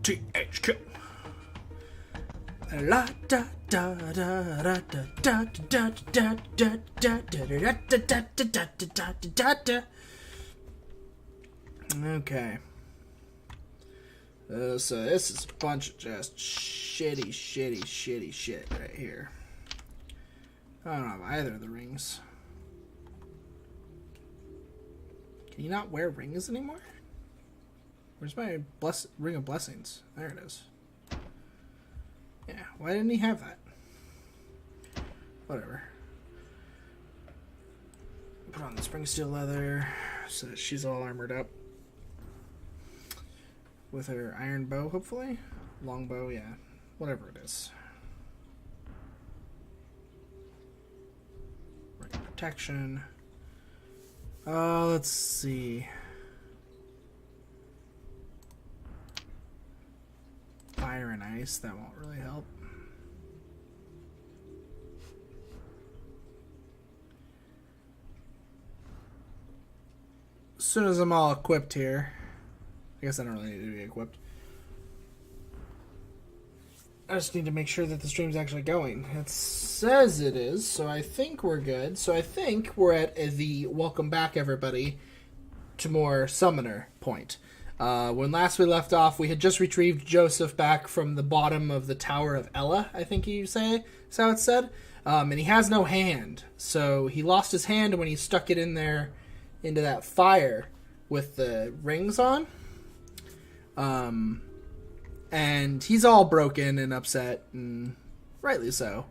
THQ. La da da da da da da da da da da da da. Okay. So this is a bunch of just shitty shit right here. I don't have either of the rings. Can you not wear rings anymore? Where's my ring of blessings? There it is. Yeah, why didn't he have that? Whatever. Put on the spring steel leather so that she's all armored up. With her iron bow, hopefully? Long bow, yeah. Whatever it is. Protection. Let's see. Fire and ice, that won't really help. As soon as I'm all equipped here, I guess I don't really need to be equipped. I just need to make sure that the stream's actually going. It says it is, so I think we're good. So I think we're at the welcome back, everybody, to more summoner point. When last we left off, we had just retrieved Joseph back from the bottom of the Tower of Ella, I think you say. That's how it said. And he has no hand. So he lost his hand when he stuck it in there into that fire with the rings on. And he's all broken and upset, and rightly so.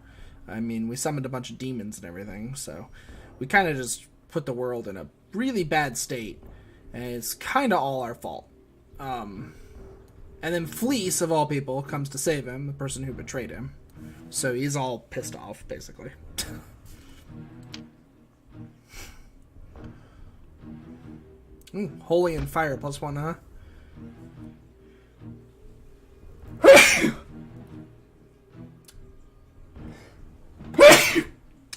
I mean, we summoned a bunch of demons and everything, so we kind of just put the world in a really bad state, and it's kind of all our fault. And then Fleece, of all people, comes to save him, the person who betrayed him. So he's all pissed off, basically. Ooh, holy and fire, +1, huh?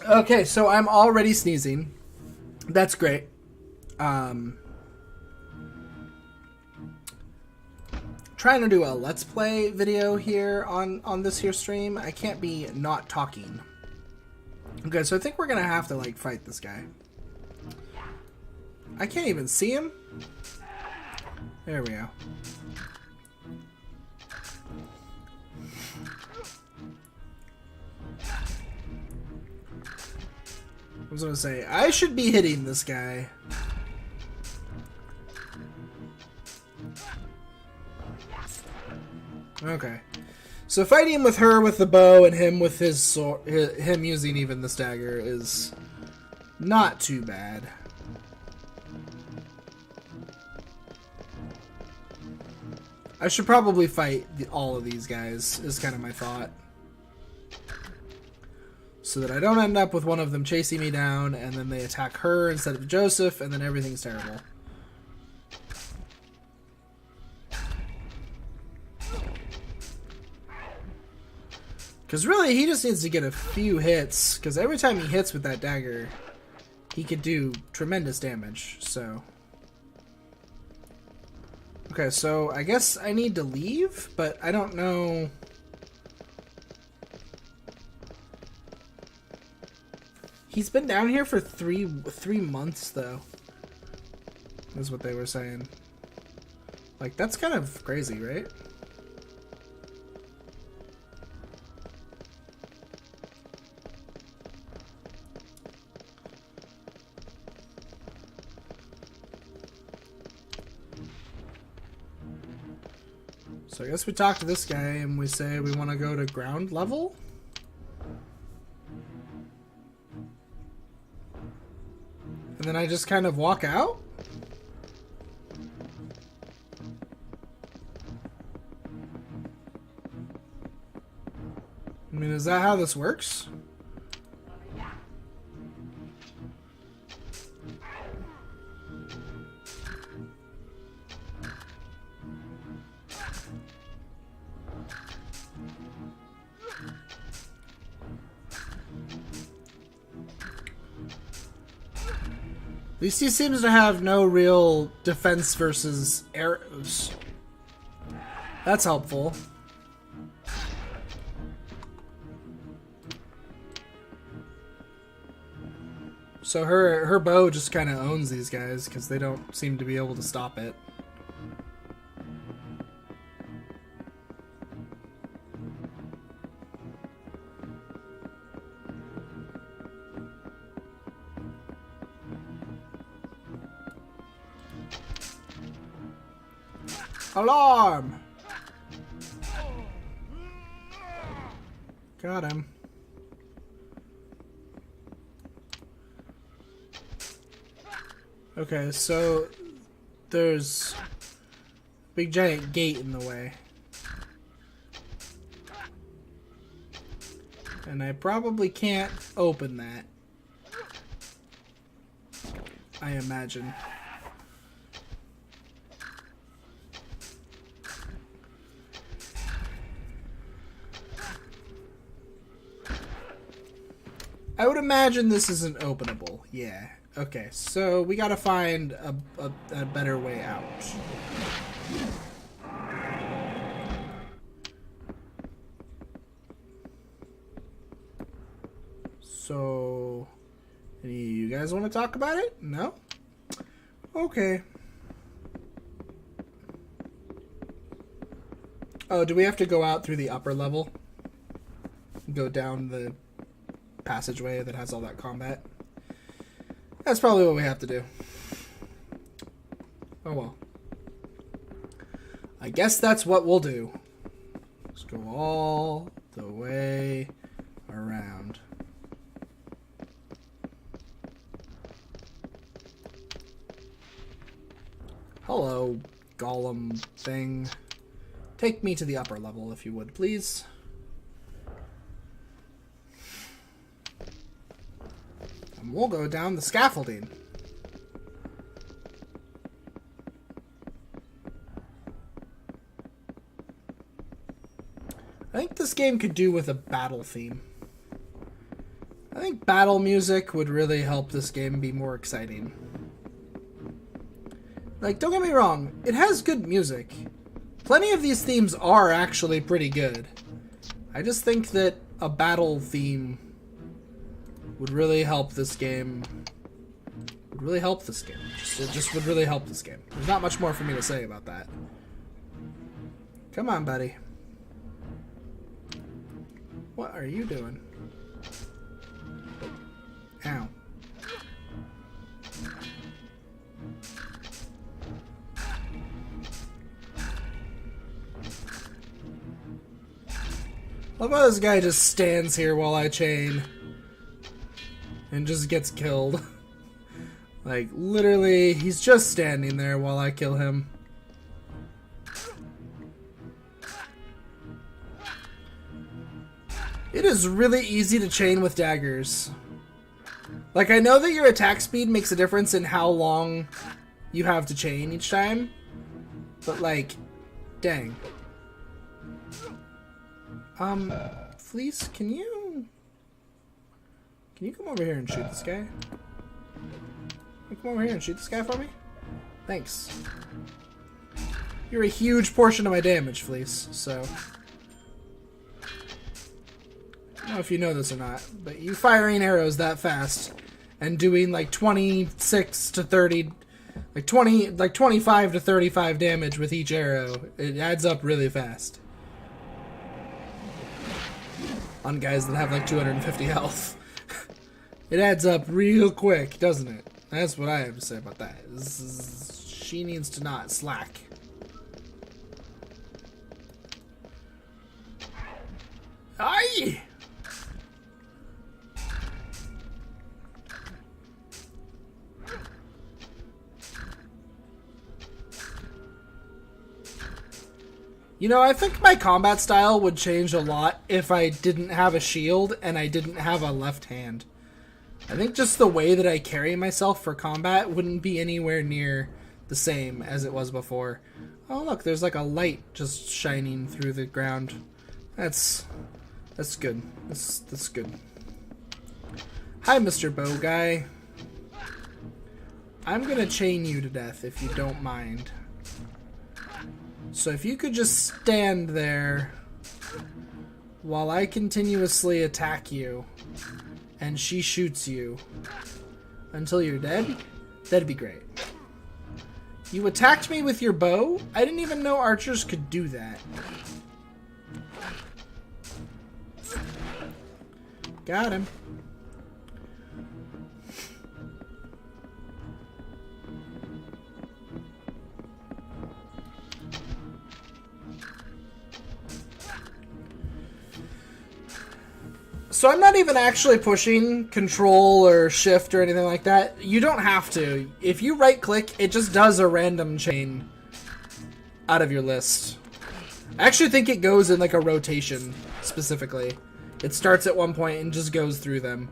Okay, so I'm already sneezing. That's great. Trying to do a Let's Play video here on this here stream. I can't be not talking. Okay, so I think we're gonna have to, like, fight this guy. I can't even see him. There we go. I was gonna say, I should be hitting this guy. Okay. So fighting with her with the bow and him with his sword, him using even the dagger is not too bad. I should probably fight all of these guys, is kind of my thought. So that I don't end up with one of them chasing me down, and then they attack her instead of Joseph, and then everything's terrible. Because really, he just needs to get a few hits, because every time he hits with that dagger, he could do tremendous damage, so... Okay, so I guess I need to leave, but I don't know... He's been down here for three months, though. Is what they were saying. Like, that's kind of crazy, right? So I guess we talk to this guy and we say we want to go to ground level? And then I just kind of walk out? I mean, is that how this works? At least he seems to have no real defense versus arrows. That's helpful. So her bow just kind of owns these guys because they don't seem to be able to stop it. Alarm! Got him. Okay, so there's a big giant gate in the way. And I probably can't open that. I imagine. I would imagine this isn't openable. Yeah. Okay, so we gotta find a better way out. So, any of you guys want to talk about it? No? Okay. Oh, do we have to go out through the upper level? Go down the passageway that has all that combat? That's probably what we have to do. Oh well. I guess that's what we'll do. Let's go all the way around. Hello, golem thing. Take me to the upper level, if you would, please. And we'll go down the scaffolding. I think this game could do with a battle theme. I think battle music would really help this game be more exciting. Like, don't get me wrong, it has good music. Plenty of these themes are actually pretty good. I just think that a battle theme would really help this game. Would really help this game. It just would really help this game. There's not much more for me to say about that. Come on, buddy. What are you doing? Ow. Love how this guy just stands here while I chain. And just gets killed. Like, literally, he's just standing there while I kill him. It is really easy to chain with daggers. Like, I know that your attack speed makes a difference in how long you have to chain each time. But, like, dang. Fleece, can you come over here and shoot this guy? Can you come over here and shoot this guy for me? Thanks. You're a huge portion of my damage, Fleece, so... I don't know if you know this or not, but you firing arrows that fast and doing like 26 to 30, like 25 to 35 damage with each arrow, it adds up really fast. On guys that have like 250 health. It adds up real quick, doesn't it? That's what I have to say about that. She needs to not slack. Aye! You know, I think my combat style would change a lot if I didn't have a shield and I didn't have a left hand. I think just the way that I carry myself for combat wouldn't be anywhere near the same as it was before. Oh look, there's like a light just shining through the ground. That's good. That's good. Hi, Mr. Bow Guy. I'm gonna chain you to death if you don't mind. So if you could just stand there while I continuously attack you and she shoots you until you're dead, that'd be great. You attacked me with your bow? I didn't even know archers could do that. Got him. So I'm not even actually pushing control or shift or anything like that. You don't have to. If you right click, it just does a random chain out of your list. I actually think it goes in like a rotation specifically. It starts at one point and just goes through them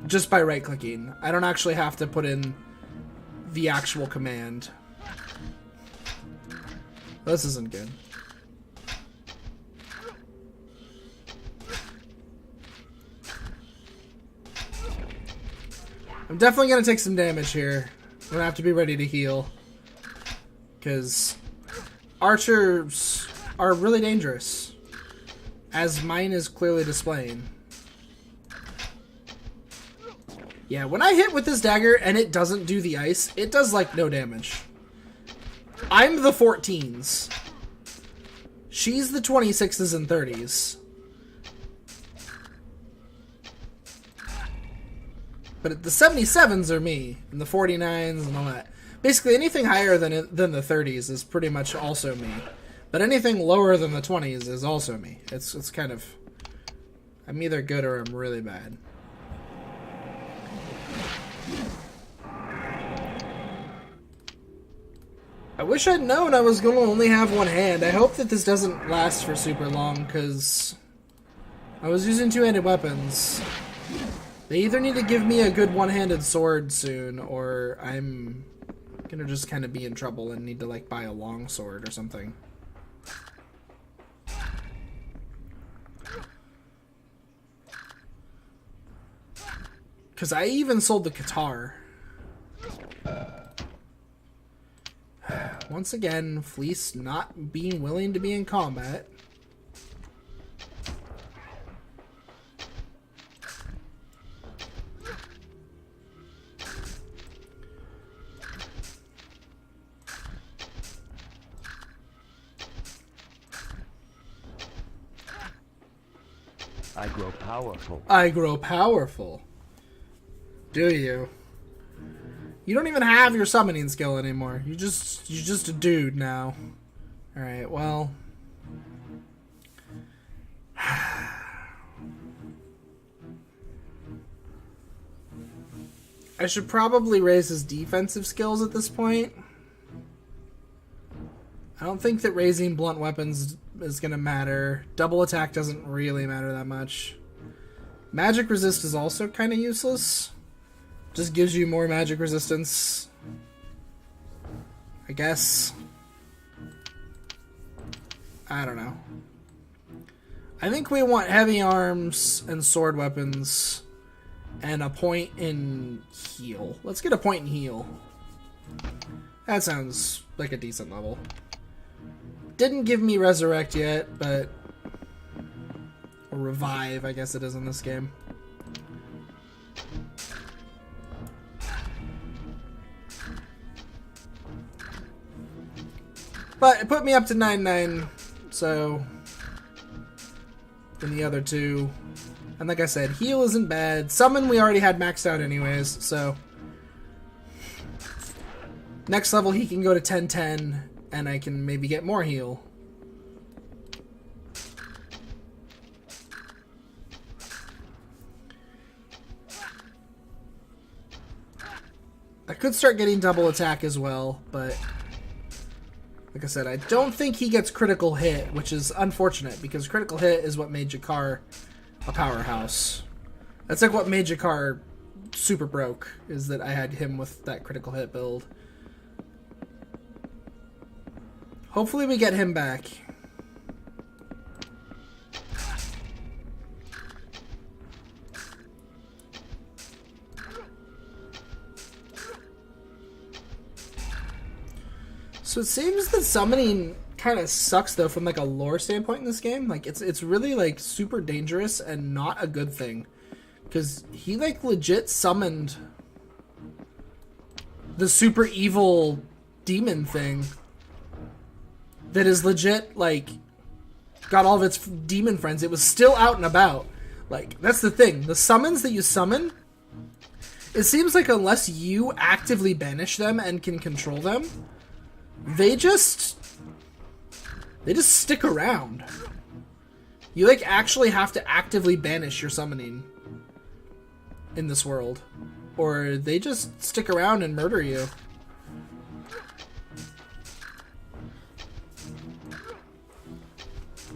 just by right clicking. I don't actually have to put in the actual command. This isn't good. I'm definitely going to take some damage here. I'm going to have to be ready to heal. Because archers are really dangerous. As mine is clearly displaying. Yeah, when I hit with this dagger and it doesn't do the ice, it does like no damage. I'm the 14s. She's the 26s and 30s. But the 77s are me, and the 49s and all that. Basically, anything higher than the 30s is pretty much also me. But anything lower than the 20s is also me. It's kind of... I'm either good or I'm really bad. I wish I'd known I was going to only have one hand. I hope that this doesn't last for super long, because I was using two-handed weapons. They either need to give me a good one-handed sword soon, or I'm gonna just kind of be in trouble and need to, like, buy a long sword or something. Because I even sold the guitar. Once again, Fleece not being willing to be in combat. I grow powerful. I grow powerful. Do you? You don't even have your summoning skill anymore. You're just a dude now. Alright, well. I should probably raise his defensive skills at this point. I don't think that raising blunt weapons is going to matter. Double attack doesn't really matter that much. Magic resist is also kind of useless. Just gives you more magic resistance, I guess. I don't know. I think we want heavy arms and sword weapons and a point in heal. Let's get a point in heal. That sounds like a decent level. Didn't give me resurrect yet, but... or revive, I guess it is in this game. But it put me up to 9-9, so... in the other two. And like I said, heal isn't bad. Summon we already had maxed out anyways, so... next level he can go to 10-10, and I can maybe get more heal. I could start getting double attack as well, but... like I said, I don't think he gets critical hit, which is unfortunate, because critical hit is what made Jakar a powerhouse. That's like what made Jakar super broke, is that I had him with that critical hit build. Hopefully we get him back. So it seems that summoning kind of sucks though from like a lore standpoint in this game. Like it's really like super dangerous and not a good thing. Because he like legit summoned the super evil demon thing that is legit like got all of its demon friends. It was still out and about. Like, that's the thing. The summons that you summon, it seems like unless you actively banish them and can control them, they just stick around. You like actually have to actively banish your summoning in this world, or they just stick around and murder you.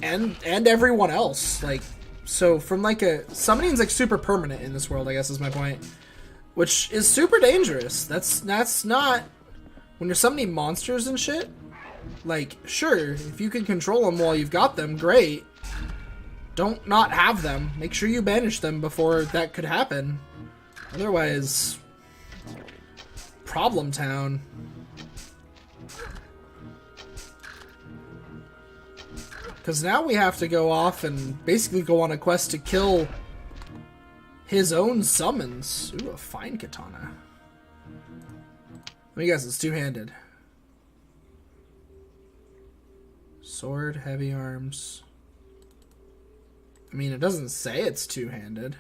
And everyone else. Like, so from like a summoning's like super permanent in this world, I guess is my point, which is super dangerous. That's not when you're summoning monsters and shit. Like, sure, if you can control them while you've got them, great. Don't not have them. Make sure you banish them before that could happen. Otherwise, problem town. Because now we have to go off and basically go on a quest to kill his own summons. Ooh, a fine katana. Let me guess, it's two-handed. Sword, heavy arms. I mean, it doesn't say it's two-handed.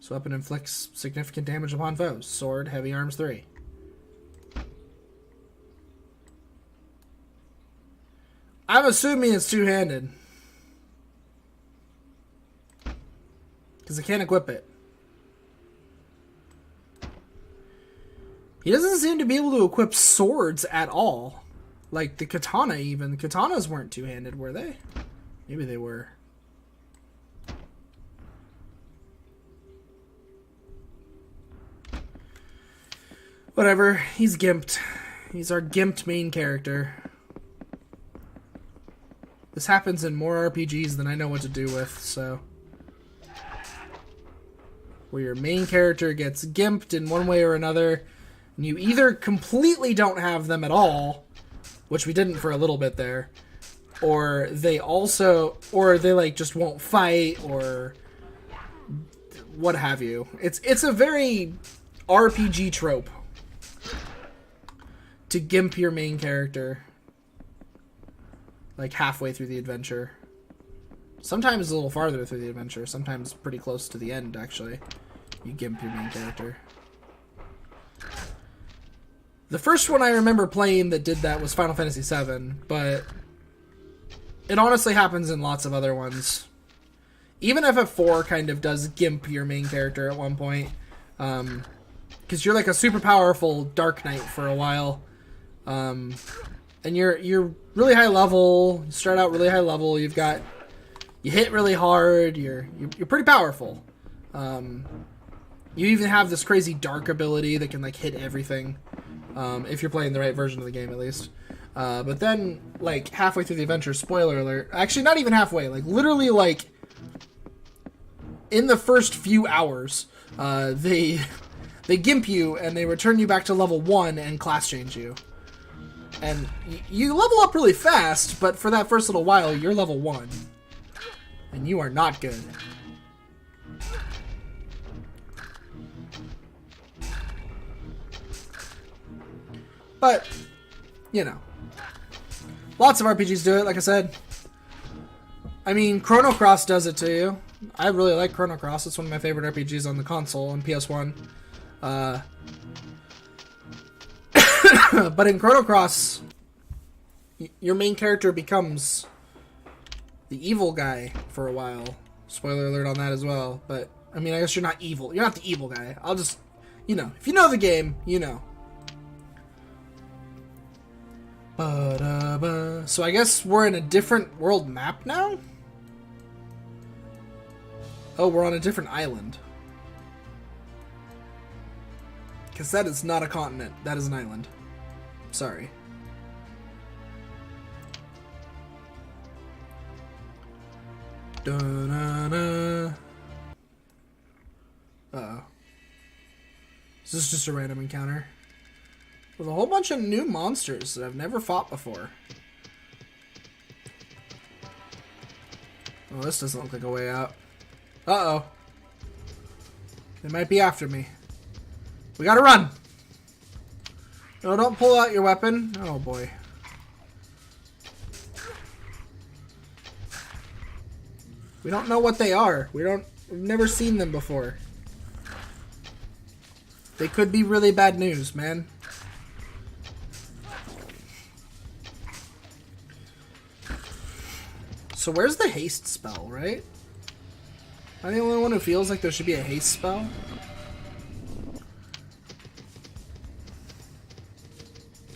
This weapon inflicts significant damage upon foes. Sword, heavy arms 3. I'm assuming it's two-handed. Because I can't equip it. He doesn't seem to be able to equip swords at all. Like the katana even. The katanas weren't two-handed, were they? Maybe they were. Whatever. He's gimped. He's our gimped main character. This happens in more RPGs than I know what to do with, so... Where your main character gets gimped in one way or another, and you either completely don't have them at all, which we didn't for a little bit there, or they like just won't fight, or what have you. It's a very RPG trope to gimp your main character. Like halfway through the adventure. Sometimes a little farther through the adventure. Sometimes pretty close to the end, actually. You gimp your main character. The first one I remember playing that did that was Final Fantasy VII, but it honestly happens in lots of other ones. Even FF4 kind of does gimp your main character at one point. Because you're like a super powerful Dark Knight for a while. And you're really high level. You start out really high level. You hit really hard. You're pretty powerful. You even have this crazy dark ability that can like hit everything. If you're playing the right version of the game, at least. But then, like halfway through the adventure, spoiler alert. Actually, not even halfway. Like literally, like in the first few hours, they gimp you and they return you back to level 1 and class change you. And you level up really fast, but for that first little while, you're level 1. And you are not good. But, you know. Lots of RPGs do it, like I said. I mean, Chrono Cross does it to you. I really like Chrono Cross. It's one of my favorite RPGs on the console, on PS1. But in Chrono Cross, your main character becomes the evil guy for a while. Spoiler alert on that as well. But, I mean, I guess you're not evil. You're not the evil guy. I'll just, you know. If you know the game, you know. So I guess we're in a different world map now? Oh, we're on a different island. Because that is not a continent. That is an island. Sorry. Da-na-na. Uh-oh. Is this just a random encounter? With a whole bunch of new monsters that I've never fought before. Oh, this doesn't look like a way out. Uh-oh. They might be after me. We gotta run! No, don't pull out your weapon. Oh, boy. We don't know what they are. We've never seen them before. They could be really bad news, man. So where's the haste spell, right? Am I the only one who feels like there should be a haste spell?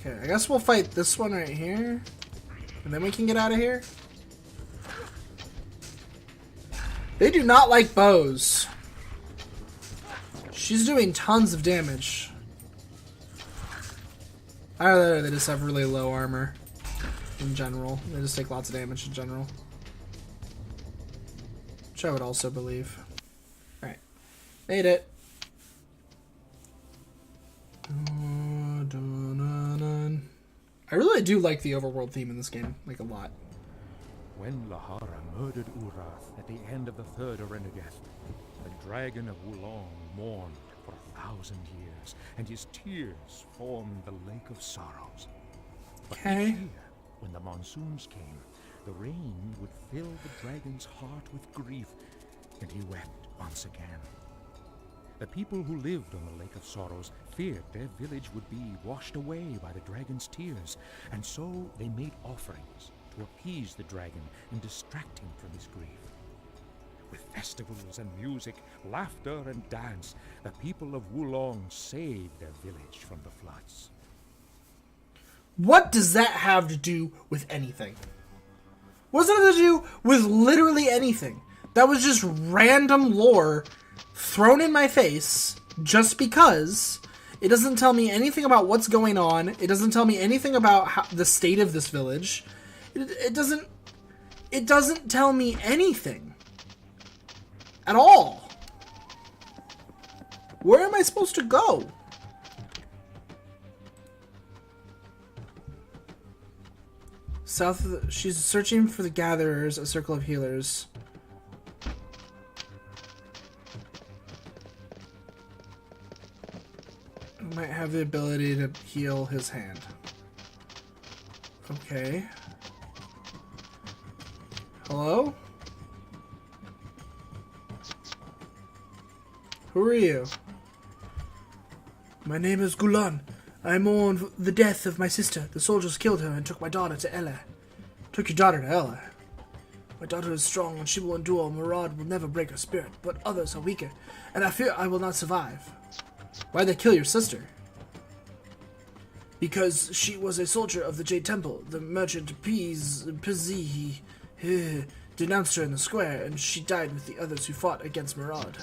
Okay, I guess we'll fight this one right here. And then we can get out of here. They do not like bows. She's doing tons of damage. Either they just have really low armor in general. They just take lots of damage in general. Which I would also believe. Alright. Made it. I really do like the overworld theme in this game, like a lot. When Lahara murdered Urath at the end of the third Arenegeth, the dragon of Wulong mourned for 1,000 years, and his tears formed the Lake of Sorrows. But each year, when the monsoons came, the rain would fill the dragon's heart with grief, and he wept once again. The people who lived on the Lake of Sorrows feared their village would be washed away by the dragon's tears, and so they made offerings to appease the dragon and distract him from his grief. With festivals and music, laughter and dance, the people of Wulong saved their village from the floods. What does that have to do with anything? What does that have to do with literally anything? That was just random lore thrown in my face just because. It doesn't tell me anything about what's going on. It doesn't tell me anything about the state of this village. It doesn't tell me anything at all. Where am I supposed to go? South of she's searching for the gatherers, a circle of healers. Who might have the ability to heal his hand. Okay. Hello? Who are you? My name is Gulan. I mourn the death of my sister. The soldiers killed her and took my daughter to Ella. Took your daughter to Ella? My daughter is strong and she will endure. Murad will never break her spirit, but others are weaker, and I fear I will not survive. Why'd they kill your sister? Because she was a soldier of the Jade Temple. The merchant Pizi denounced her in the square, and she died with the others who fought against Murad.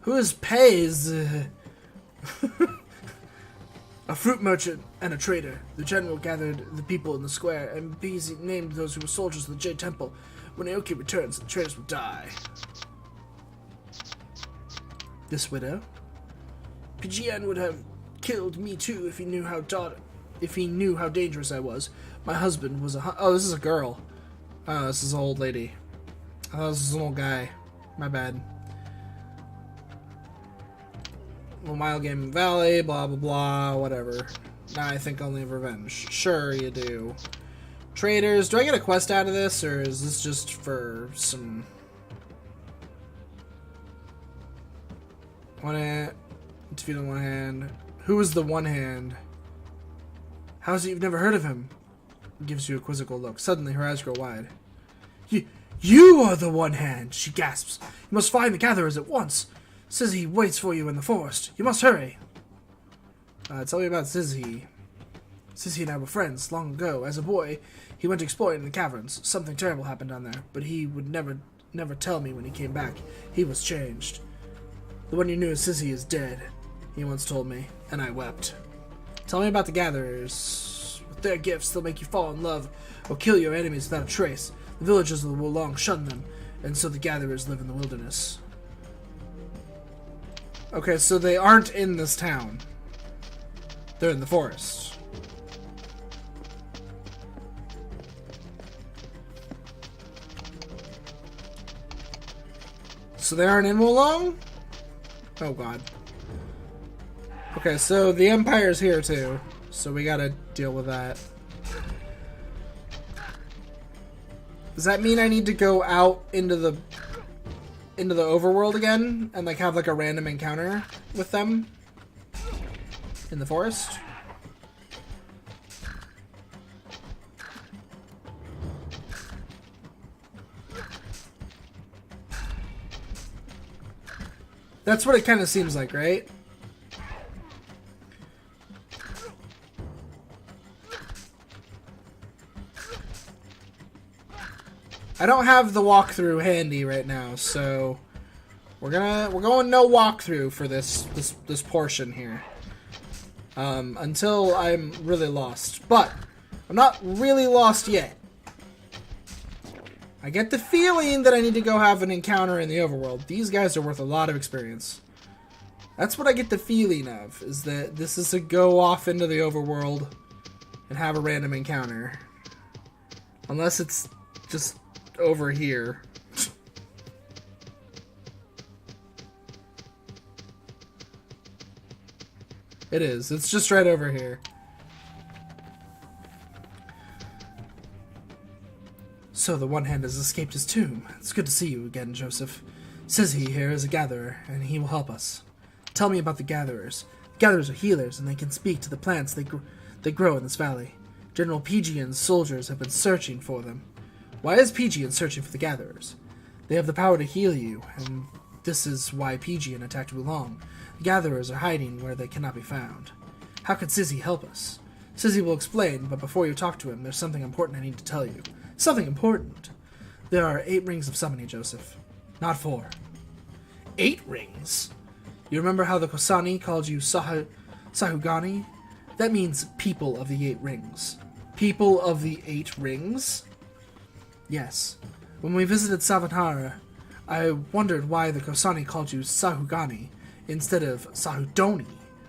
Who is Pays? A fruit merchant and a trader. The general gathered the people in the square, and Pizi named those who were soldiers of the Jade Temple. When Aoki returns, the traders will die. This widow? Pijian would have killed me too if he knew how dangerous I was. My husband was oh, this is a girl. Oh, this is an old lady. Oh, this is an old guy. My bad. Little mile game in Valley, blah blah blah, whatever. Now I think only of revenge. Sure you do. Traders, do I get a quest out of this, or is this just for some... One hand, defeat on one hand. Who is the one hand? How is it you've never heard of him? Gives you a quizzical look. Suddenly her eyes grow wide. You are the one hand, she gasps. You must find the gatherers at once. Sizzy waits for you in the forest. You must hurry. Tell me about Sizzy. Sizzy and I were friends long ago. As a boy, he went exploring in the caverns. Something terrible happened down there, but he would never tell me when he came back. He was changed. The one you knew as Sizzy is dead, he once told me, and I wept. Tell me about the gatherers. With their gifts, they'll make you fall in love or kill your enemies without a trace. The villagers of the Wulong shun them, and so the gatherers live in the wilderness. Okay, so they aren't in this town. They're in the forest. So they aren't in Wulong? Oh god. Okay, so the Empire's here too. So we gotta deal with that. Does that mean I need to go out into the overworld again and like have like a random encounter with them in the forest? That's what it kind of seems like, right? I don't have the walkthrough handy right now, so we're going no walkthrough for this portion here. Until I'm really lost. But I'm not really lost yet. I get the feeling that I need to go have an encounter in the overworld. These guys are worth a lot of experience. That's what I get the feeling of, is that this is to go off into the overworld and have a random encounter. Unless it's just over here. It is. It's just right over here. So the One Hand has escaped his tomb. It's good to see you again, Joseph. Sizzy here is a gatherer, and he will help us. Tell me about the gatherers. The gatherers are healers, and they can speak to the plants that grow in this valley. General Pigian's soldiers have been searching for them. Why is Pigian searching for the gatherers? They have the power to heal you, and this is why Pigian attacked Wulong. The gatherers are hiding where they cannot be found. How could Sizzy help us? Sizzy will explain, but before you talk to him, there's something important I need to tell you. Something important. There are 8 rings of summoning, Joseph. Not 4. 8 rings? You remember how the Kosani called you Sahugani? That means people of the 8 rings. People of the 8 rings? Yes. When we visited Savanhara, I wondered why the Kosani called you Sahugani instead of Sahudoni,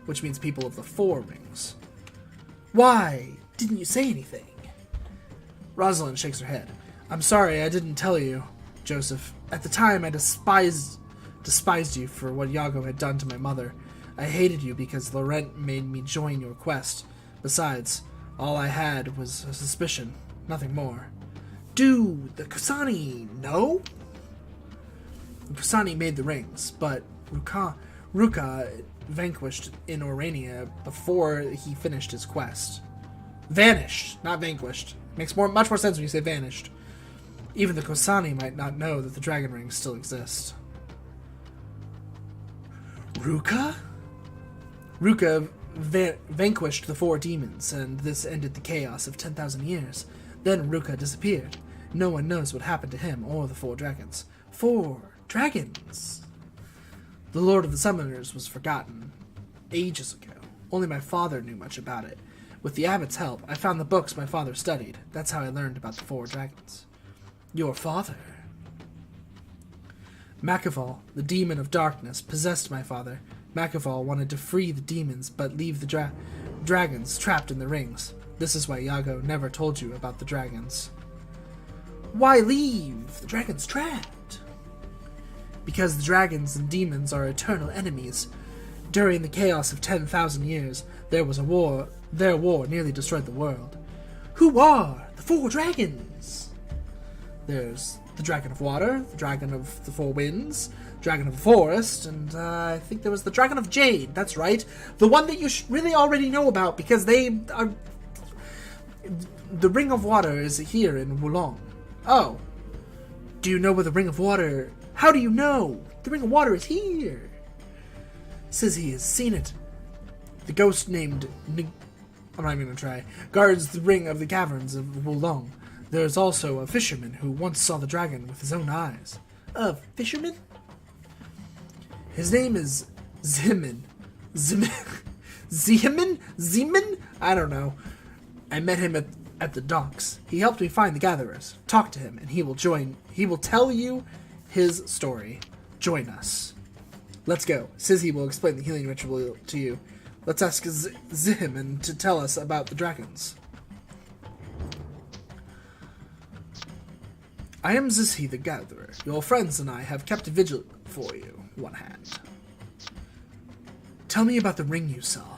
which means people of the 4 rings. Why didn't you say anything? Rosalind shakes her head. I'm sorry I didn't tell you, Joseph. At the time, I despised you for what Iago had done to my mother. I hated you because Laurent made me join your quest. Besides, all I had was a suspicion, nothing more. Do the Kosani know? The Kosani made the rings, but Ruka vanquished in Orania before he finished his quest. Vanished, not vanquished. Makes much more sense when you say vanished. Even the Kosani might not know that the dragon rings still exist. Ruka? Ruka vanquished the 4 demons, and this ended the chaos of 10,000 years. Then Ruka disappeared. No one knows what happened to him or the 4 dragons. 4 dragons! The Lord of the Summoners was forgotten ages ago. Only my father knew much about it. With the abbot's help, I found the books my father studied. That's how I learned about the 4 dragons. Your father? Machiavel, the demon of darkness, possessed my father. Machiavel wanted to free the demons, but leave the dragons trapped in the rings. This is why Iago never told you about the dragons. Why leave the dragons trapped? Because the dragons and demons are eternal enemies. During the chaos of 10,000 years, there was a war. Their war nearly destroyed the world. Who are the 4 dragons? There's the Dragon of Water, the Dragon of the 4 Winds, Dragon of the Forest, and I think there was the Dragon of Jade. That's right. The one that you really already know about because they are... The Ring of Water is here in Wulong. Oh. Do you know where the Ring of Water... How do you know? The Ring of Water is here. Says he has seen it. The ghost named... I'm not even going to try. Guards the ring of the caverns of Wulong. There's also a fisherman who once saw the dragon with his own eyes. A fisherman? His name is Zimin. Zeman? I don't know. I met him at the docks. He helped me find the gatherers. Talk to him, and he will tell you his story. Join us. Let's go. Sizzy will explain the healing ritual to you. Let's ask Zim to tell us about the dragons. I am Zizhi the Gatherer. Your friends and I have kept vigil for you, One Hand. Tell me about the ring you saw.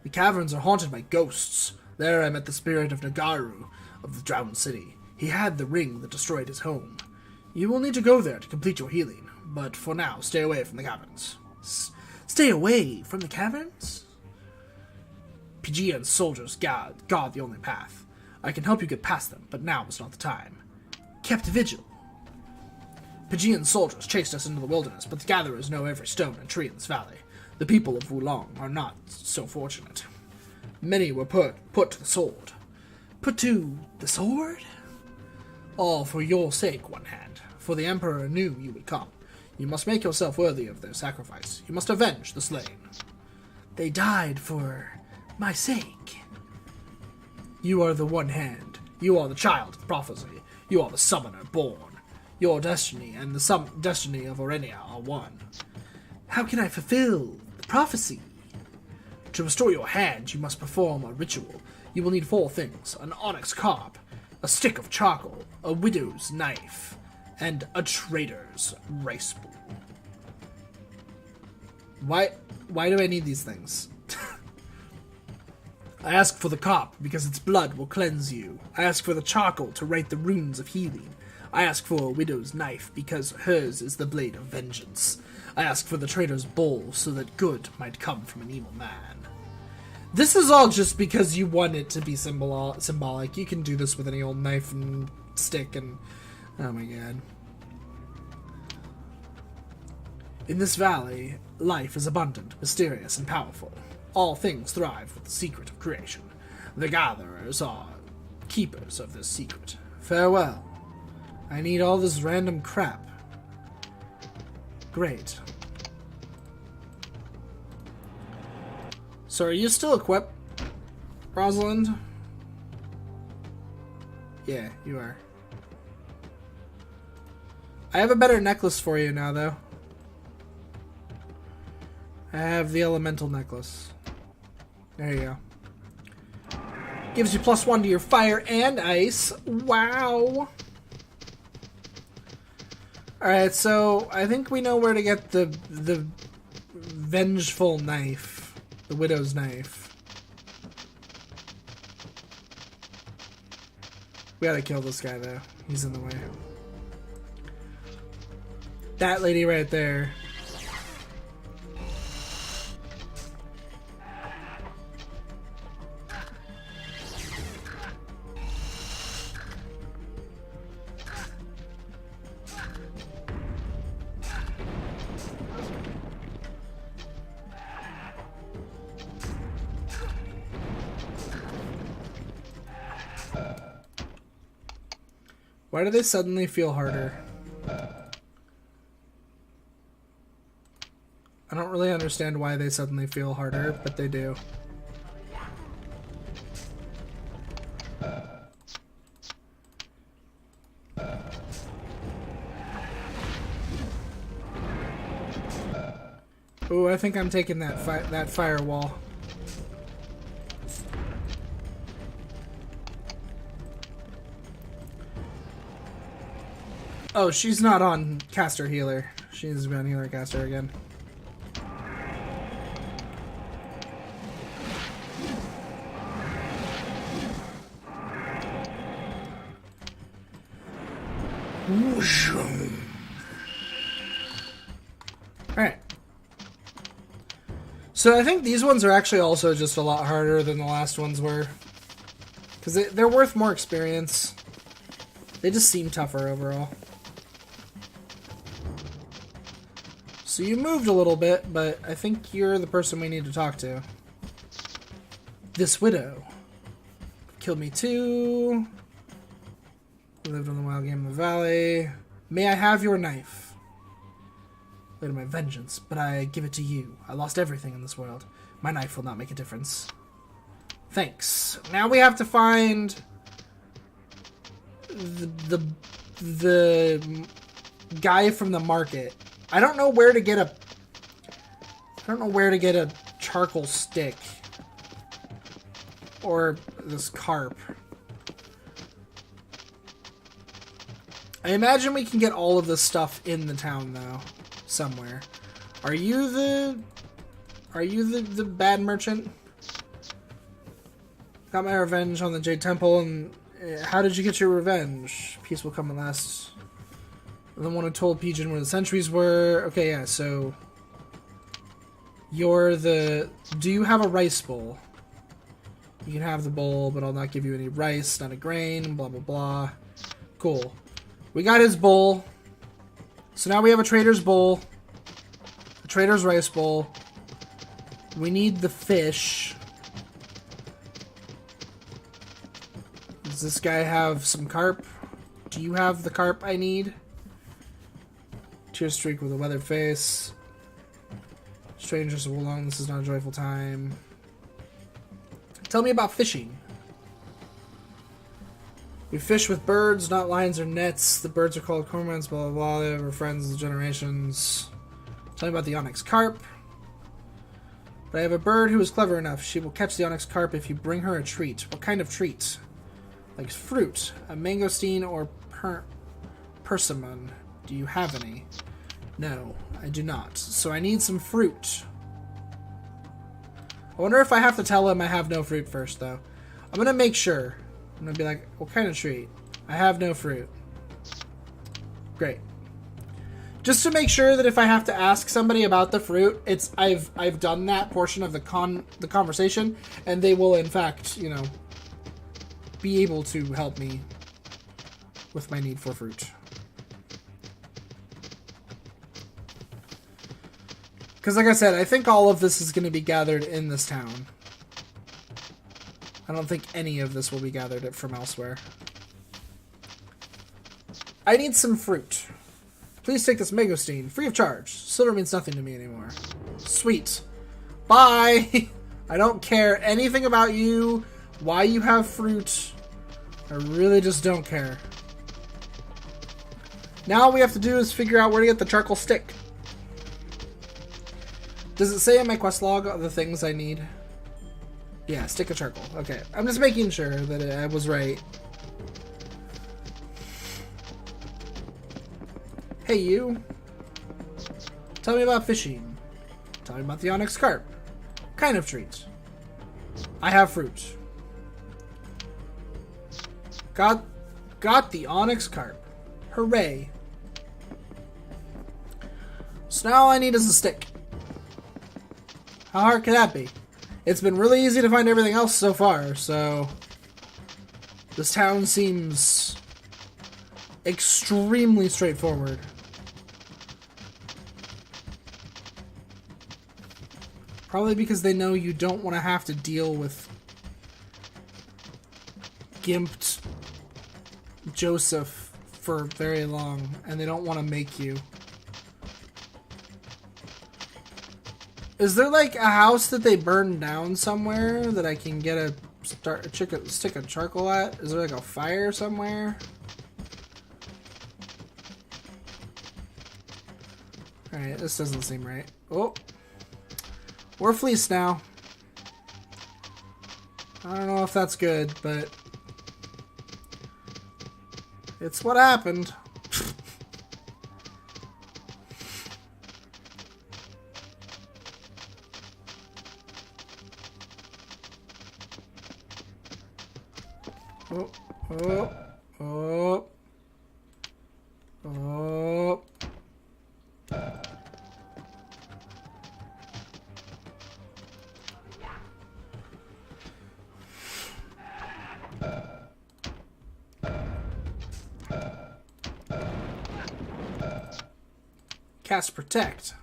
The caverns are haunted by ghosts. There I met the spirit of Nagaru of the Drowned City. He had the ring that destroyed his home. You will need to go there to complete your healing, but for now, stay away from the caverns. Stay away from the caverns? Pijian soldiers guard the only path. I can help you get past them, but now is not the time. Kept vigil. Pijian soldiers chased us into the wilderness, but the gatherers know every stone and tree in this valley. The people of Wulong are not so fortunate. Many were put to the sword. Put to the sword? All for your sake, One Hand. For the Emperor knew you would come. You must make yourself worthy of their sacrifice. You must avenge the slain. They died for my sake. You are the One Hand. You are the child of prophecy. You are the summoner born. Your destiny and the destiny of Orenia are one. How can I fulfill the prophecy? To restore your hand, you must perform a ritual. You will need 4 things: an onyx carp, a stick of charcoal, a widow's knife, and a trader's rice bowl. Why do I need these things? I ask for the carp because its blood will cleanse you. I ask for the charcoal to write the runes of healing. I ask for a widow's knife because hers is the blade of vengeance. I ask for the trader's bowl so that good might come from an evil man. This is all just because you want it to be symbolic. You can do this with any old knife and stick and... oh my god. In this valley, life is abundant, mysterious, and powerful. All things thrive with the secret of creation. The gatherers are keepers of this secret. Farewell. I need all this random crap. Great. So are you still equipped, Rosalind? Yeah, you are. I have a better necklace for you now, though. I have the elemental necklace. There you go. Gives you +1 to your fire and ice. Wow. Alright, so I think we know where to get the vengeful knife. The widow's knife. We gotta kill this guy, though. He's in the way. That lady right there. Why do they suddenly feel harder? I don't really understand why they suddenly feel harder, but they do. Ooh, I think I'm taking that firewall. Oh, she's not on caster healer. She needs to be on healer caster again. Alright. So I think these ones are actually also just a lot harder than the last ones were. Because they're worth more experience. They just seem tougher overall. So you moved a little bit, but I think you're the person we need to talk to. This widow. Killed me too. Lived on the wild game in the valley. May I have your knife? Later my vengeance, but I give it to you. I lost everything in this world. My knife will not make a difference. Thanks. Now we have to find the guy from the market. I don't know where to get a charcoal stick. Or this carp. I imagine we can get all of this stuff in the town, though. Somewhere. Are you the bad merchant? Got my revenge on the Jade Temple, and how did you get your revenge? Peace will come at last. The one who told Pigeon where the sentries were. Okay, yeah, so... You're the... Do you have a rice bowl? You can have the bowl, but I'll not give you any rice, not a grain, blah, blah, blah. Cool. We got his bowl. So now we have a trader's bowl. A trader's rice bowl. We need the fish. Does this guy have some carp? Do you have the carp I need? Tear streak with a weathered face. Strangers will long, this is not a joyful time. Tell me about fishing. We fish with birds, not lines or nets. The birds are called cormorants, blah, blah, blah. They were friends of generations. Tell me about the onyx carp. But I have a bird who is clever enough. She will catch the onyx carp if you bring her a treat. What kind of treat? Like fruit, a mangosteen, or persimmon. Do you have any? No, I do not. So I need some fruit. I wonder if I have to tell him I have no fruit first, though. I'm going to make sure. I'm going to be like, what kind of treat? I have no fruit. Great. Just to make sure that if I have to ask somebody about the fruit, I've done that portion of the conversation, and they will, in fact, you know, be able to help me with my need for fruit. Because like I said, I think all of this is going to be gathered in this town. I don't think any of this will be gathered from elsewhere. I need some fruit. Please take this mangosteen, free of charge. Silver means nothing to me anymore. Sweet. Bye! I don't care anything about you, why you have fruit. I really just don't care. Now all we have to do is figure out where to get the charcoal stick. Does it say in my quest log the things I need? Yeah, stick of charcoal. Okay, I'm just making sure that I was right. Hey, you. Tell me about fishing. Tell me about the onyx carp. What kind of treats? I have fruit. Got the onyx carp. Hooray. So now all I need is a stick. How hard could that be? It's been really easy to find everything else so far, so... This town seems extremely straightforward. Probably because they know you don't want to have to deal with gimped Joseph for very long, and they don't want to make you. Is there like a house that they burned down somewhere that I can get a stick of charcoal at? Is there like a fire somewhere? Alright, this doesn't seem right. Oh. We're fleeced now. I don't know if that's good, but it's what happened. Oh, oh, oh, oh. Cast Protect.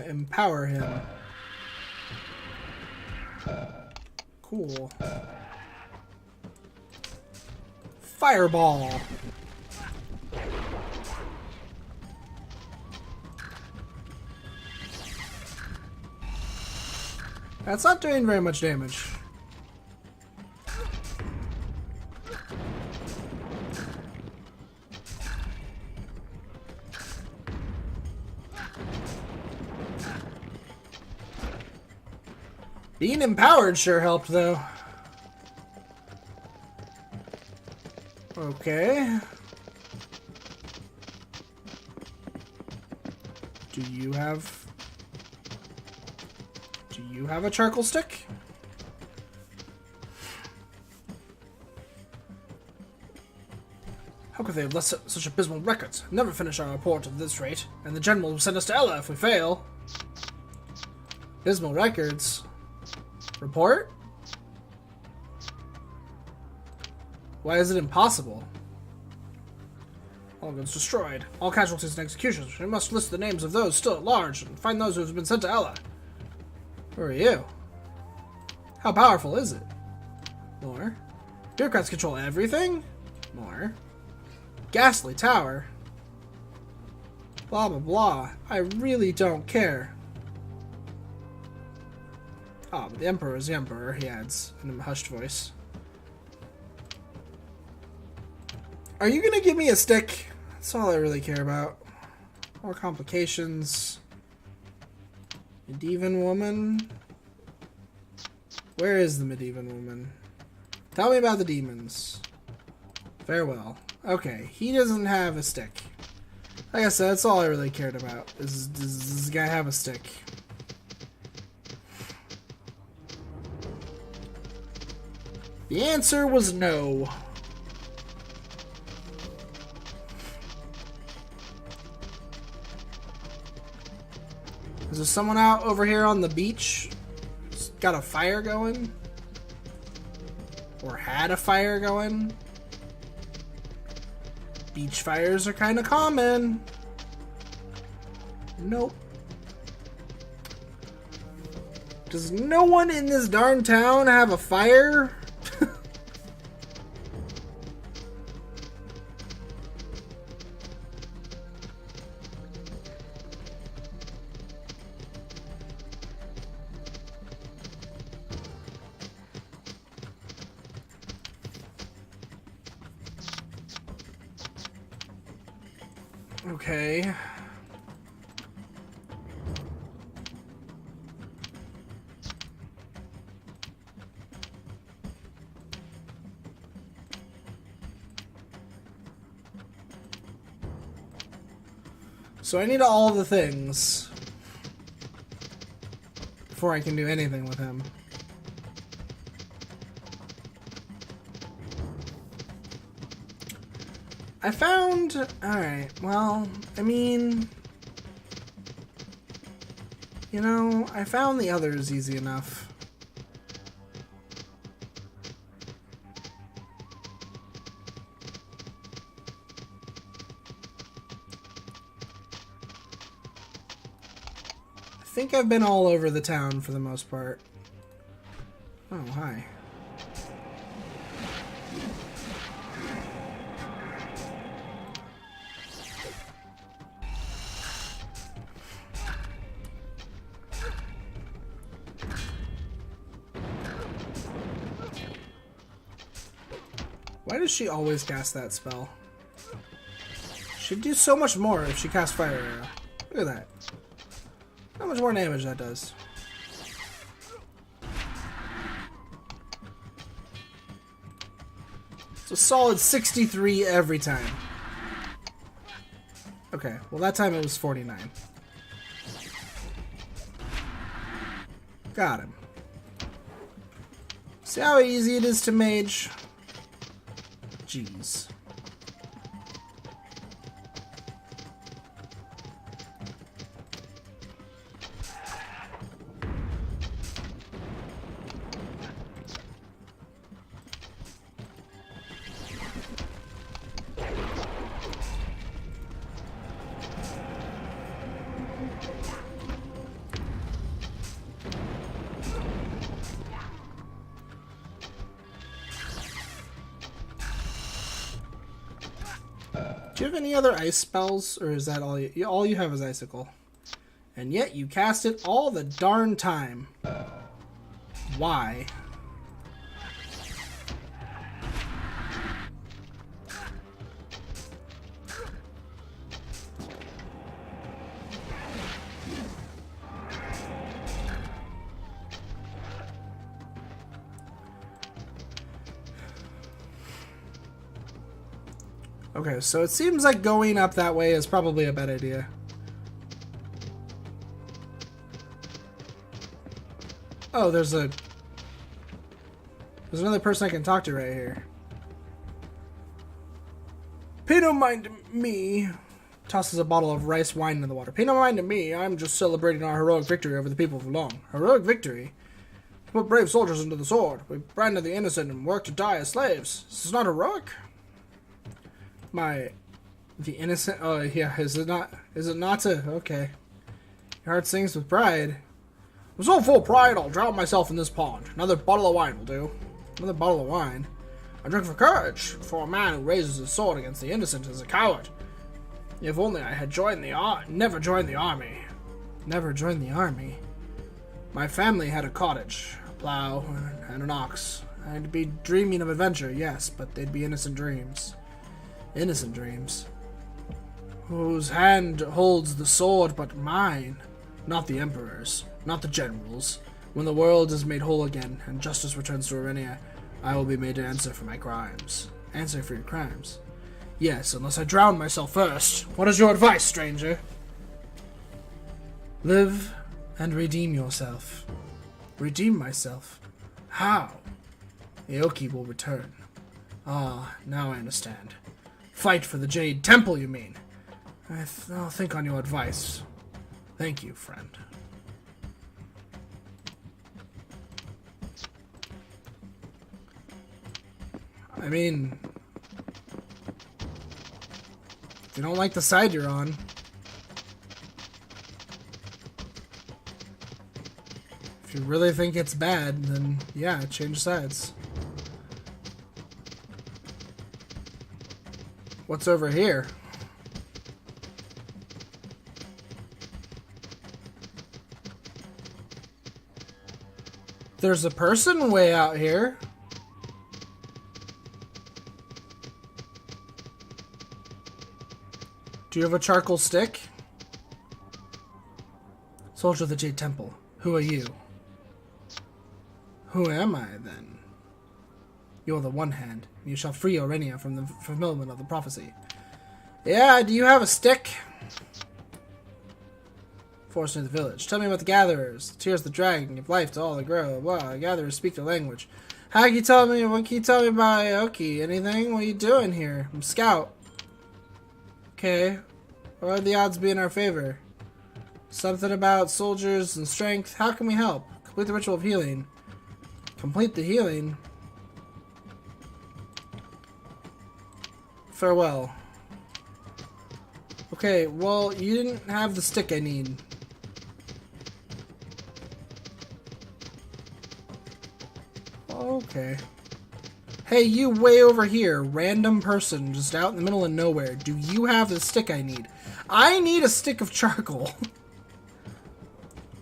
Empower him. Cool. Fireball. That's not doing very much damage. Being empowered sure helped, though. Okay. Do you have a charcoal stick? How could they have left such abysmal records? Never finish our report at this rate, and the general will send us to Ella if we fail. Abysmal records? Report? Why is it impossible? All goods destroyed. All casualties and executions. We must list the names of those still at large and find those who have been sent to Ella. Who are you? How powerful is it? More. Bureaucrats control everything? More. Ghastly tower. Blah blah blah. I really don't care. Ah, but the Emperor is the Emperor, he adds in a hushed voice. Are you gonna give me a stick? That's all I really care about. More complications. Medieval woman? Where is the medieval woman? Tell me about the demons. Farewell. Okay, he doesn't have a stick. Like I said, that's all I really cared about. Does this guy have a stick? The answer was no. Is there someone out over here on the beach? Got a fire going? Or had a fire going? Beach fires are kind of common. Nope. Does no one in this darn town have a fire? Okay. So I need all the things before I can do anything with him. I found... Alright, well, I mean... You know, I found the others easy enough. I think I've been all over the town for the most part. Oh, hi. Why does she always cast that spell? She'd do so much more if she cast Fire Arrow. Look at that. How much more damage that does. It's a solid 63 every time. Okay, well that time it was 49. Got him. See how easy it is to mage? Jeez. Do you have any other ice spells, or is that all you have is Icicle? And yet you cast it all the darn time. Why? Okay, so it seems like going up that way is probably a bad idea. Oh, there's another person I can talk to right here. Pay no mind to me. Tosses a bottle of rice wine in the water. Pay no mind to me. I'm just celebrating our heroic victory over the people of Long. Heroic victory? We put brave soldiers into the sword. We branded the innocent and worked to die as slaves. This is not heroic. The innocent. Oh yeah, is it not? Is it not to? Okay. Your heart sings with pride. I'm so full of pride, I'll drown myself in this pond. Another bottle of wine will do. Another bottle of wine. I drink for courage, for a man who raises his sword against the innocent is a coward. If only I had never joined the army. Never joined the army? My family had a cottage, a plow, and an ox. I'd be dreaming of adventure, yes, but they'd be innocent dreams. Innocent dreams. Whose hand holds the sword but mine? Not the Emperor's. Not the generals. When the world is made whole again, and justice returns to Arenia, I will be made to answer for my crimes. Answer for your crimes? Yes, unless I drown myself first. What is your advice, stranger? Live and redeem yourself. Redeem myself? How? Aoki will return. Ah, now I understand. Fight for the Jade Temple, you mean? I'll think on your advice. Thank you, friend. I mean, if you don't like the side you're on, if you really think it's bad, then yeah, change sides. What's over here? There's a person way out here. Do you have a charcoal stick? Soldier of the Jade Temple. Who are you? Who am I, then? You are the One Hand. You shall free Orenia from the fulfillment of the prophecy. Yeah, do you have a stick? Forced into the village. Tell me about the gatherers. The tears of the dragon give life to all that grow. Wow, the gatherers speak their language. What can you tell me about Aoki? Anything? What are you doing here? I'm scout. Okay. What would the odds be in our favor? Something about soldiers and strength. How can we help? Complete the ritual of healing. Complete the healing? Farewell. Okay, well, you didn't have the stick I need. Okay. Hey, you way over here, random person just out in the middle of nowhere. Do you have the stick I need? I need a stick of charcoal.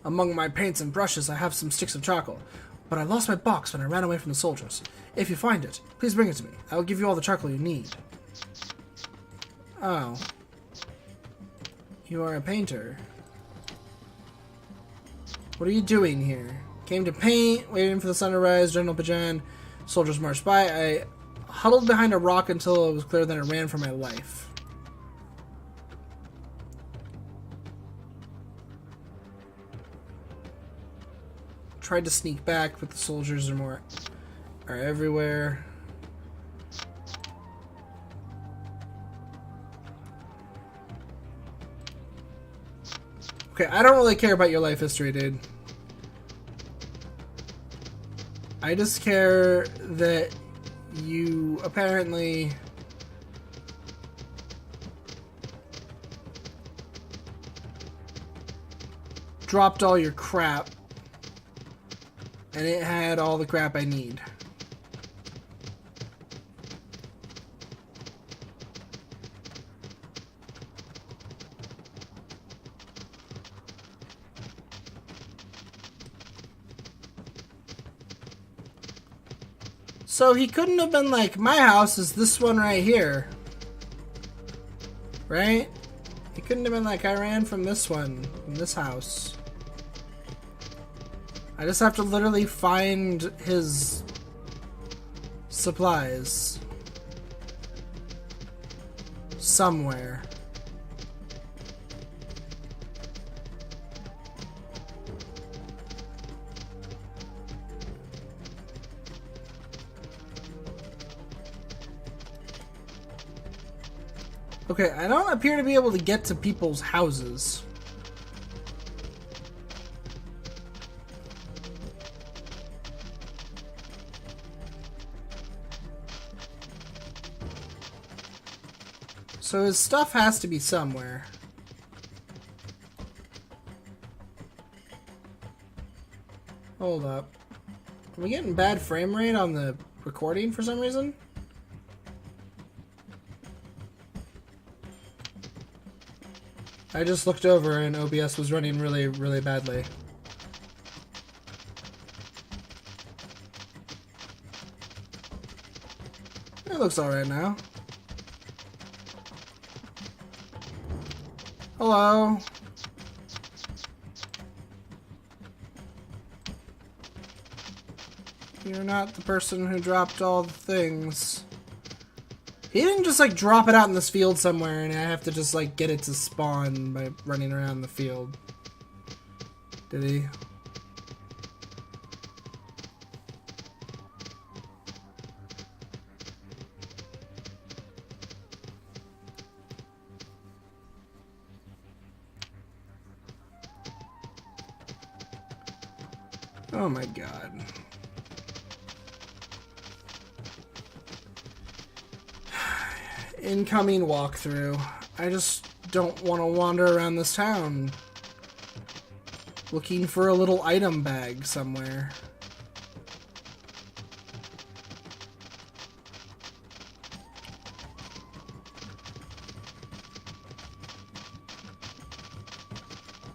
Among my paints and brushes, I have some sticks of charcoal. But I lost my box when I ran away from the soldiers. If you find it, please bring it to me. I will give you all the charcoal you need. Oh. You are a painter. What are you doing here? Came to paint, waiting for the sun to rise, General Pajan. Soldiers marched by. I huddled behind a rock until it was clear that I ran for my life. Tried to sneak back, but the soldiers are everywhere. Okay, I don't really care about your life history, dude. I just care that you apparently dropped all your crap and it had all the crap I need. So he couldn't have been like, my house is this one right here. Right? He couldn't have been like, I ran from this one, from this house. I just have to literally find his supplies. somewhere. Okay, I don't appear to be able to get to people's houses. So his stuff has to be somewhere. Hold up. Are we getting bad frame rate on the recording for some reason? I just looked over and OBS was running really, really badly. It looks alright now. Hello. You're not the person who dropped all the things. He didn't just like drop it out in this field somewhere and I have to just like get it to spawn by running around the field. Did he? Oh my god. Incoming walkthrough. I just don't want to wander around this town looking for a little item bag somewhere.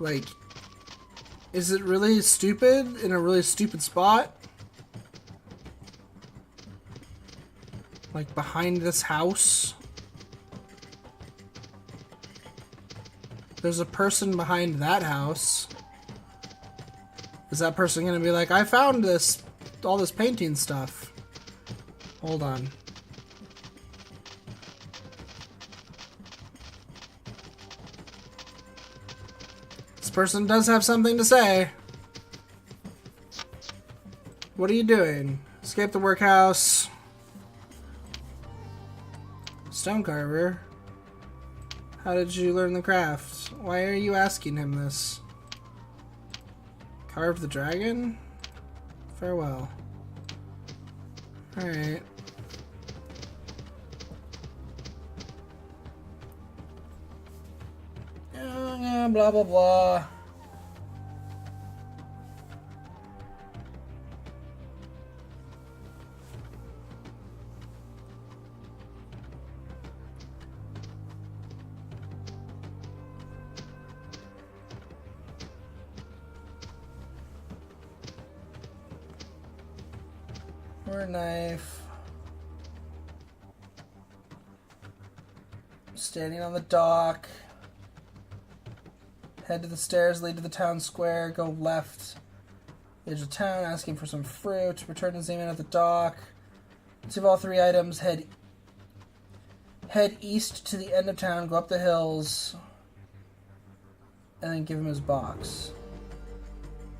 Like, is it really stupid in a really stupid spot? Like behind this house? There's a person behind that house. Is that person gonna be like, I found this, all this painting stuff? Hold on. This person does have something to say. What are you doing? Escape the workhouse. Stone carver. How did you learn the craft? Why are you asking him this? Carve the dragon? Farewell. Alright. Blah blah blah. Or a knife. Standing on the dock. Head to the stairs, lead to the town square, go left. Edge of town, asking for some fruit. Return to Zeman at the dock. Receive all 3 items, head east to the end of town, go up the hills, and then give him his box.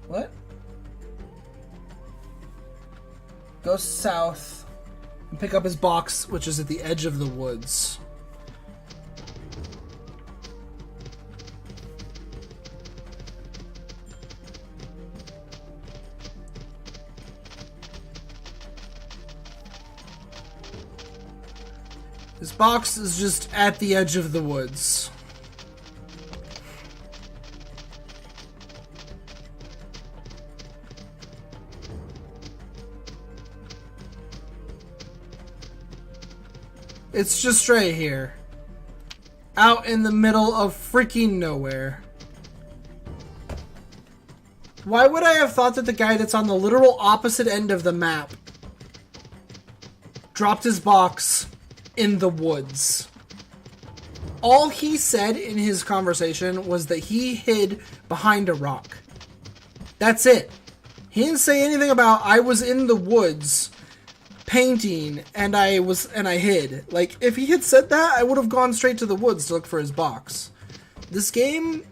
What? Go south and pick up his box, which is at the edge of the woods. His box is just at the edge of the woods. It's just right here. Out in the middle of freaking nowhere. Why would I have thought that the guy that's on the literal opposite end of the map dropped his box in the woods? All he said in his conversation was that he hid behind a rock. That's it. He didn't say anything about I was in the woods painting, and I hid. Like, if he had said that, I would have gone straight to the woods to look for his box. This game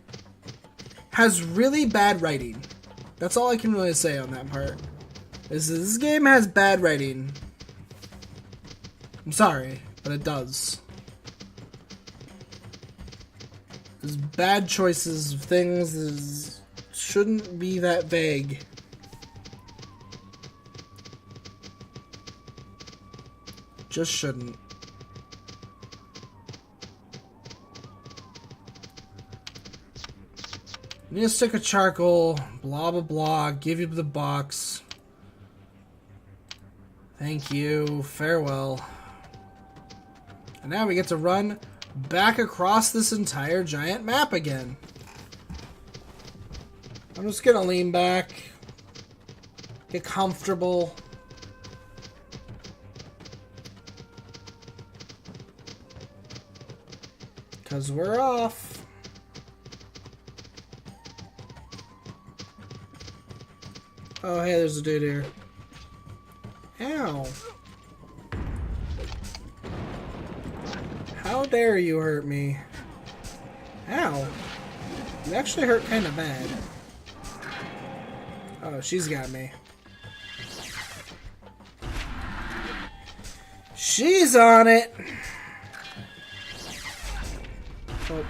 has really bad writing. That's all I can really say on that part. This game has bad writing. I'm sorry, but it does. There's bad choices of things that shouldn't be that vague. Just shouldn't. Need a stick of charcoal, blah blah blah, give you the box. Thank you, farewell. And now we get to run back across this entire giant map again. I'm just gonna lean back, get comfortable. Because we're off. Oh, hey, there's a dude here. Ow. How dare you hurt me? Ow. You actually hurt kind of bad. Oh, she's got me. She's on it! Oh.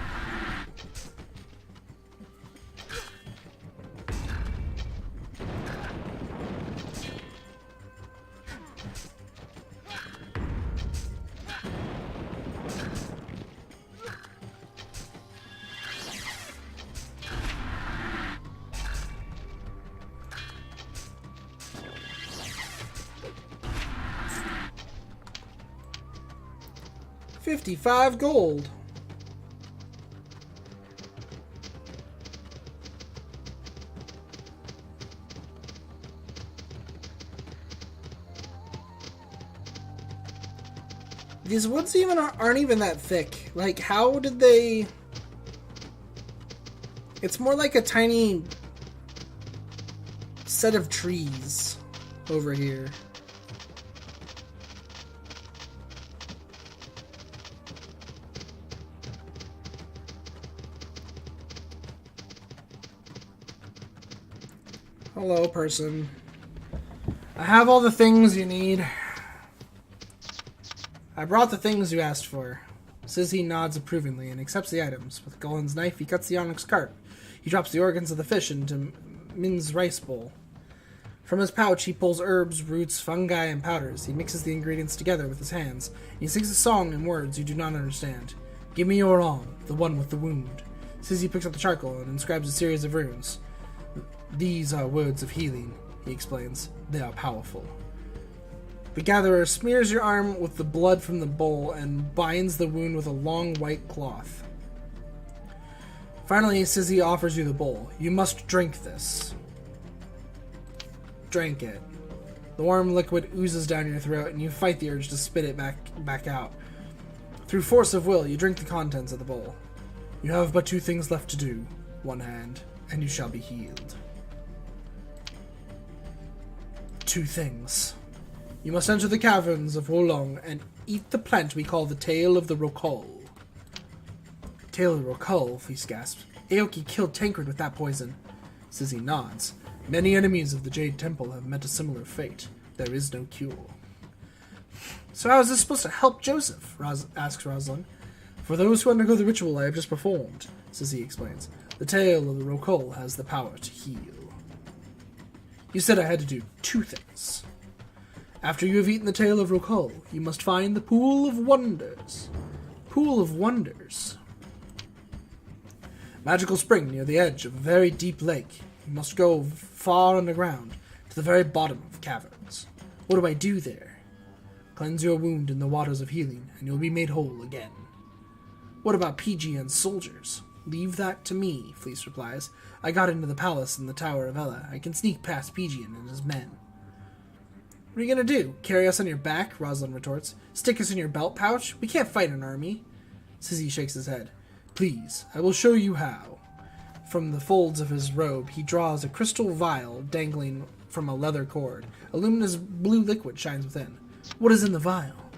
$55 gold. These woods aren't even that thick. Like, how did they... It's more like a tiny set of trees over here. Hello, person. I have all the things you need. I brought the things you asked for. Sizzy nods approvingly and accepts the items. With Golan's knife, he cuts the onyx carp. He drops the organs of the fish into Min's rice bowl. From his pouch, he pulls herbs, roots, fungi, and powders. He mixes the ingredients together with his hands. He sings a song in words you do not understand. Give me your arm, the one with the wound. Sizzy picks up the charcoal and inscribes a series of runes. These are words of healing, he explains. They are powerful. The gatherer smears your arm with the blood from the bowl and binds the wound with a long white cloth. Finally, Sizzy offers you the bowl. You must drink this. Drink it. The warm liquid oozes down your throat, and you fight the urge to spit it back out. Through force of will, you drink the contents of the bowl. You have but 2 things left to do. One hand, and you shall be healed. 2 things. You must enter the caverns of Wolong and eat the plant we call the Tail of the Rokol. Tail of the Rokol, Fleece gasps. Aoki killed Tancred with that poison. Sizzy nods. Many enemies of the Jade Temple have met a similar fate. There is no cure. So how is this supposed to help Joseph? Asks Rosalind. For those who undergo the ritual I have just performed, Sizzy explains. The Tail of the Rokol has the power to heal. You said I had to do 2 things. After you have eaten the Tail of Rokol, you must find the Pool of Wonders. Pool of Wonders. Magical spring near the edge of a very deep lake. You must go far underground, to the very bottom of caverns. What do I do there? Cleanse your wound in the waters of healing, and you'll be made whole again. What about PG and soldiers? Leave that to me, Fleece replies. I got into the palace in the Tower of Ella. I can sneak past Pigian and his men. What are you gonna do? Carry us on your back? Rosalind retorts. Stick us in your belt pouch? We can't fight an army. Sizzy shakes his head. Please, I will show you how. From the folds of his robe, he draws a crystal vial dangling from a leather cord. A luminous blue liquid shines within. What is in the vial?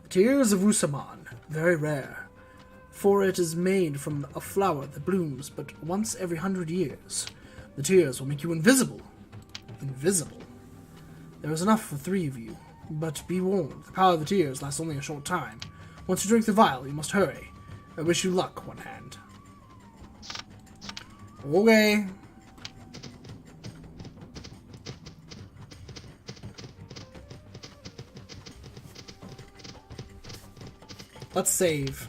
The tears of Usaman, very rare, for it is made from a flower that blooms but once every 100 years. The tears will make you invisible. Invisible? There is enough for 3 of you, but be warned, the power of the tears lasts only a short time. Once you drink the vial, you must hurry. I wish you luck, One Hand. Okay. Let's save.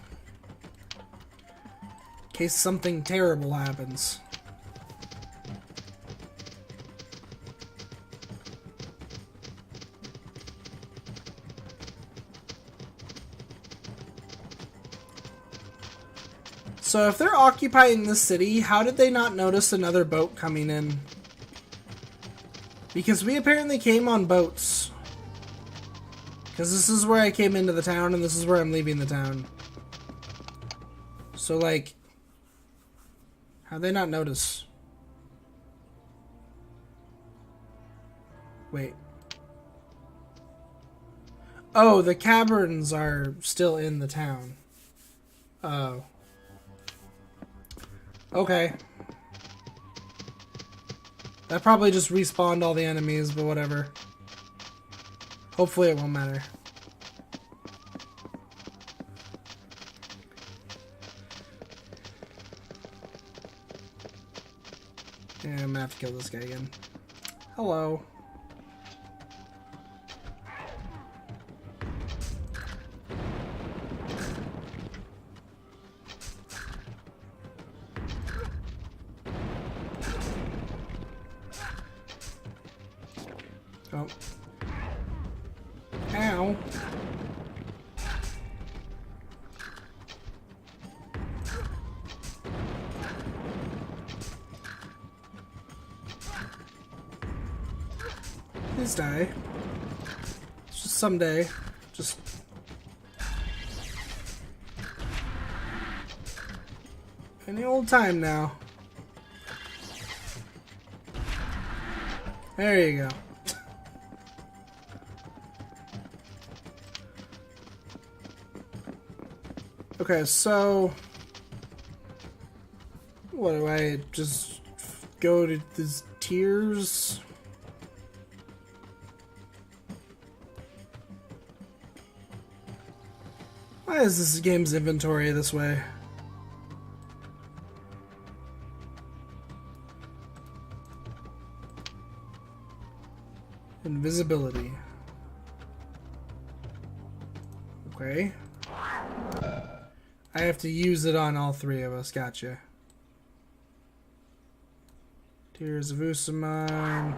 In case something terrible happens. So if they're occupying this city, how did they not notice another boat coming in? Because we apparently came on boats. Because this is where I came into the town, and this is where I'm leaving the town. So, like, how'd they not notice? Wait. Oh, the caverns are still in the town. Oh. Okay. That probably just respawned all the enemies, but whatever. Hopefully it won't matter. Yeah, I'm gonna have to kill this guy again. Hello. Oh. Ow. Please die. It's just someday. Just... any old time now. There you go. Okay, so what do I just go to these tiers? Why is this game's inventory this way? Invisibility. Okay. I have to use it on all 3 of us. Gotcha. Tears of Usaman.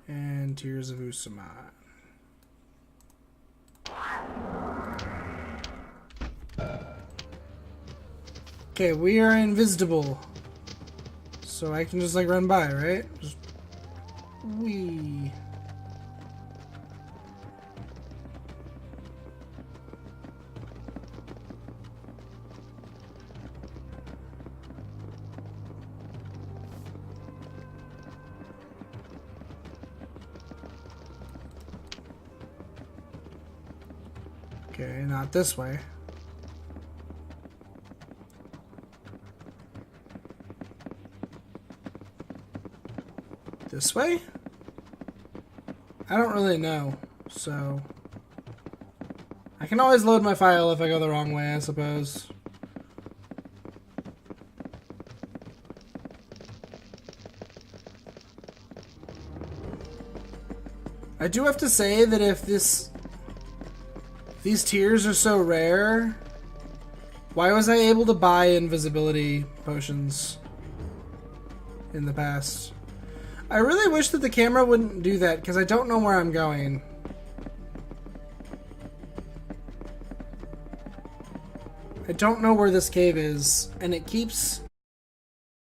And Tears of Usaman. Okay, we are invisible. So I can just like run by, right? Just wee. Okay, not this way. This way? I don't really know, so... I can always load my file if I go the wrong way, I suppose. I do have to say that if these tiers are so rare, why was I able to buy invisibility potions in the past? I really wish that the camera wouldn't do that, because I don't know where I'm going. I don't know where this cave is, and it keeps